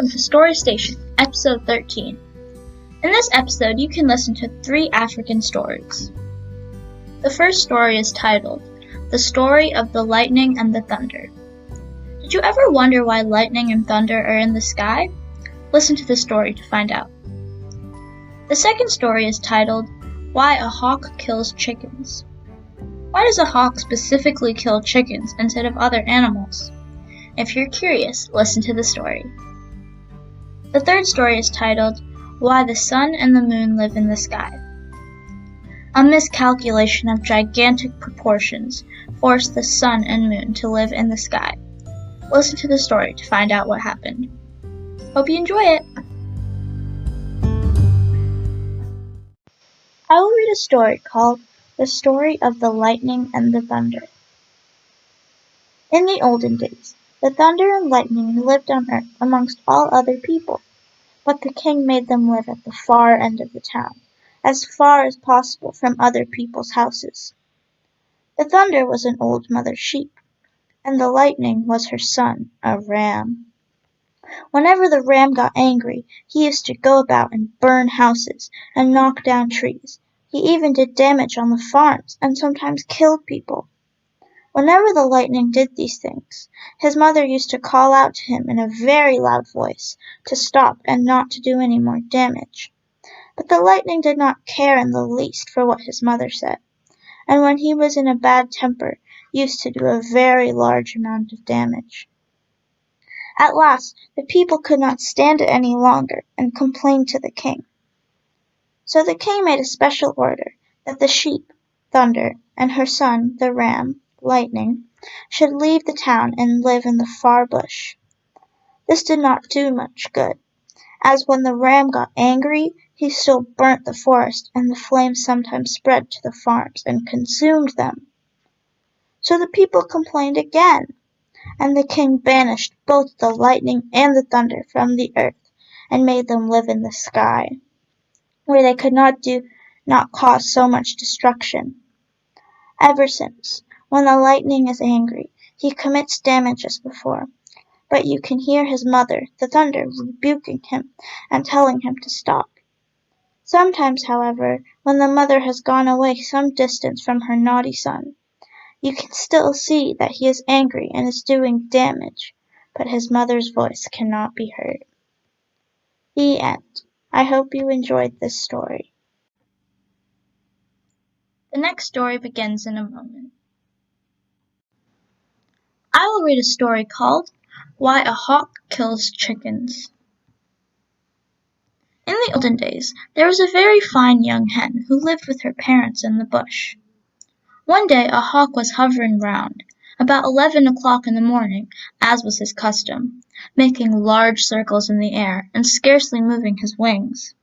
Welcome to Story Station, Episode 13. In this episode, you can listen to 3 African stories. The first story is titled, The Story of the Lightning and the Thunder. Did you ever wonder why lightning and thunder are in the sky? Listen to the story to find out. The second story is titled, Why a Hawk Kills Chickens. Why does a hawk specifically kill chickens instead of other animals? If you're curious, listen to the story. The third story is titled, Why the Sun and the Moon Live in the Sky. A miscalculation of gigantic proportions forced the sun and moon to live in the sky. Listen to the story to find out what happened. Hope you enjoy it! I will read a story called The Story of the Lightning and the Thunder. In the olden days, the thunder and lightning lived on earth amongst all other people, but the king made them live at the far end of the town, as far as possible from other people's houses. The thunder was an old mother sheep, and the lightning was her son, a ram. Whenever the ram got angry, he used to go about and burn houses and knock down trees. He even did damage on the farms and sometimes killed people. Whenever the lightning did these things, his mother used to call out to him in a very loud voice to stop and not to do any more damage. But the lightning did not care in the least for what his mother said, and when he was in a bad temper, used to do a very large amount of damage. At last, the people could not stand it any longer and complained to the king. So the king made a special order that the sheep, Thunder, and her son, the ram, Lightning, should leave the town and live in the far bush. This did not do much good, as when the ram got angry, he still burnt the forest, and the flames sometimes spread to the farms and consumed them. So the people complained again, and the king banished both the lightning and the thunder from the earth, and made them live in the sky, where they could not cause so much destruction. Ever since, when the lightning is angry, he commits damage as before, but you can hear his mother, the thunder, rebuking him and telling him to stop. Sometimes, however, when the mother has gone away some distance from her naughty son, you can still see that he is angry and is doing damage, but his mother's voice cannot be heard. The end. I hope you enjoyed this story. The next story begins in a moment. I will read a story called, Why a Hawk Kills Chickens. In the olden days, there was a very fine young hen who lived with her parents in the bush. One day a hawk was hovering round, about 11 o'clock in the morning, as was his custom, making large circles in the air and scarcely moving his wings.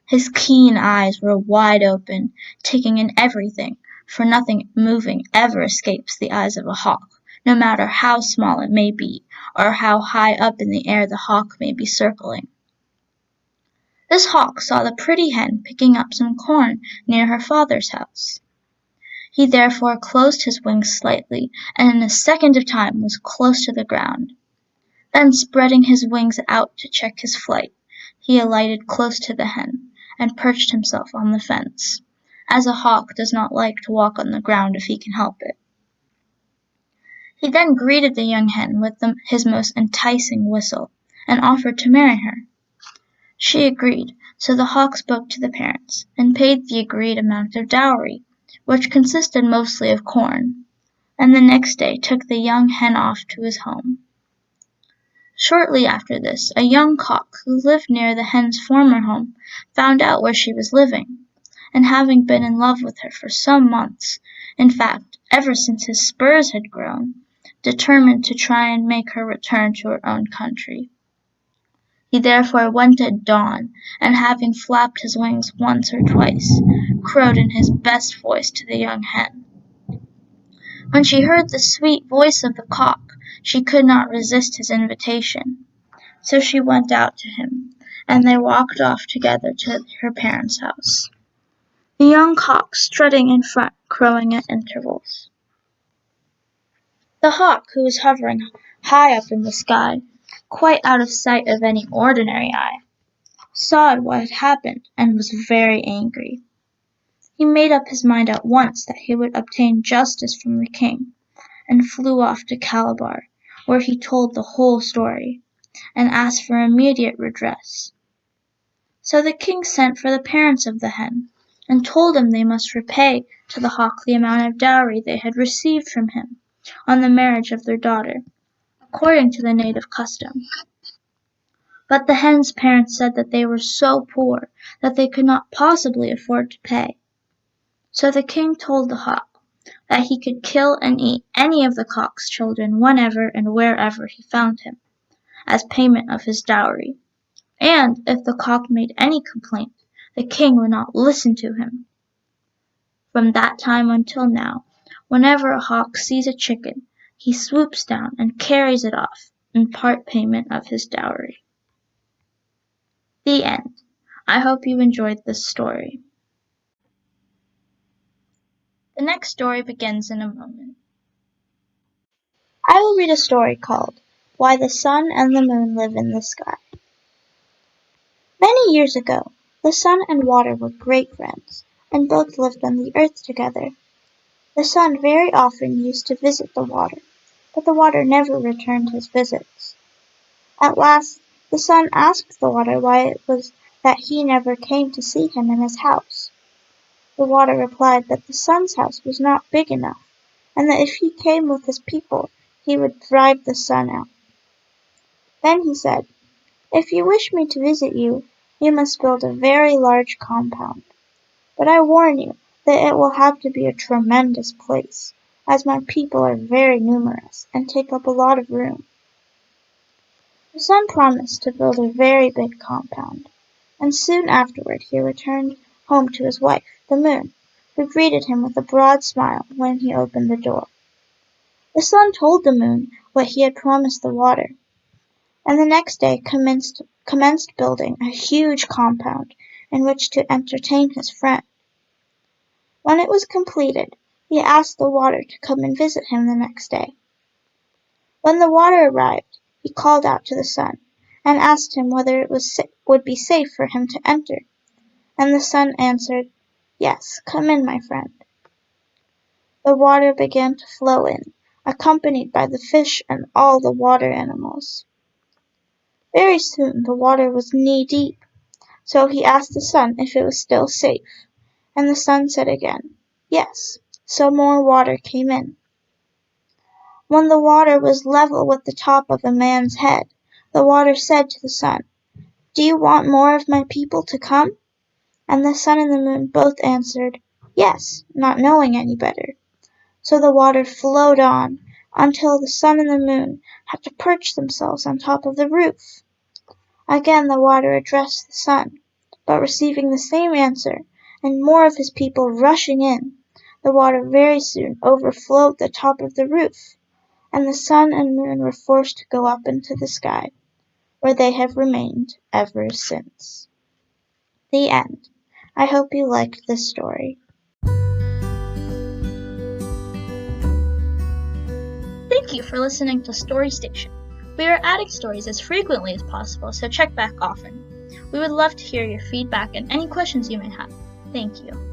His keen eyes were wide open, taking in everything, for nothing moving ever escapes the eyes of a hawk, no matter how small it may be, or how high up in the air the hawk may be circling. This hawk saw the pretty hen picking up some corn near her father's house. He therefore closed his wings slightly, and in a second of time was close to the ground. Then, spreading his wings out to check his flight, he alighted close to the hen, and perched himself on the fence, as a hawk does not like to walk on the ground if he can help it. He then greeted the young hen with his most enticing whistle, and offered to marry her. She agreed, so the hawk spoke to the parents, and paid the agreed amount of dowry, which consisted mostly of corn, and the next day took the young hen off to his home. Shortly after this, a young cock who lived near the hen's former home found out where she was living, and having been in love with her for some months, in fact, ever since his spurs had grown, determined to try and make her return to her own country. He therefore went at dawn, and having flapped his wings once or twice, crowed in his best voice to the young hen. When she heard the sweet voice of the cock, she could not resist his invitation, so she went out to him, and they walked off together to her parents' house, the young cock strutting in front, crowing at intervals. The hawk, who was hovering high up in the sky, quite out of sight of any ordinary eye, saw what had happened and was very angry. He made up his mind at once that he would obtain justice from the king, and flew off to Calabar, where he told the whole story, and asked for immediate redress. So the king sent for the parents of the hen, and told them they must repay to the hawk the amount of dowry they had received from him on the marriage of their daughter, according to the native custom. But the hen's parents said that they were so poor that they could not possibly afford to pay. So the king told the hawk that he could kill and eat any of the cock's children whenever and wherever he found him, as payment of his dowry. And if the cock made any complaint, the king would not listen to him. From that time until now, whenever a hawk sees a chicken, he swoops down and carries it off in part payment of his dowry. The end. I hope you enjoyed this story. The next story begins in a moment. I will read a story called Why the Sun and the Moon Live in the Sky. Many years ago, the sun and water were great friends, and both lived on the earth together. The sun very often used to visit the water, but the water never returned his visits. At last, the sun asked the water why it was that he never came to see him in his house. The water replied that the sun's house was not big enough, and that if he came with his people, he would drive the sun out. Then he said, "If you wish me to visit you, you must build a very large compound. But I warn you that it will have to be a tremendous place, as my people are very numerous and take up a lot of room." The sun promised to build a very big compound, and soon afterward he returned home to his wife, the moon, who greeted him with a broad smile when he opened the door. The sun told the moon what he had promised the water, and the next day commenced building a huge compound in which to entertain his friend. When it was completed, he asked the water to come and visit him the next day. When the water arrived, he called out to the sun, and asked him whether it would be safe for him to enter, and the sun answered, "Yes, come in, my friend." The water began to flow in, accompanied by the fish and all the water animals. Very soon the water was knee-deep, so he asked the sun if it was still safe, and the sun said again, "Yes," so more water came in. When the water was level with the top of a man's head, the water said to the sun, "Do you want more of my people to come?" And the sun and the moon both answered, "Yes," not knowing any better. So the water flowed on until the sun and the moon had to perch themselves on top of the roof. Again the water addressed the sun, but receiving the same answer, and more of his people rushing in, the water very soon overflowed the top of the roof, and the sun and moon were forced to go up into the sky, where they have remained ever since. The end. I hope you liked this story. Thank you for listening to Story Station. We are adding stories as frequently as possible, so check back often. We would love to hear your feedback and any questions you may have. Thank you.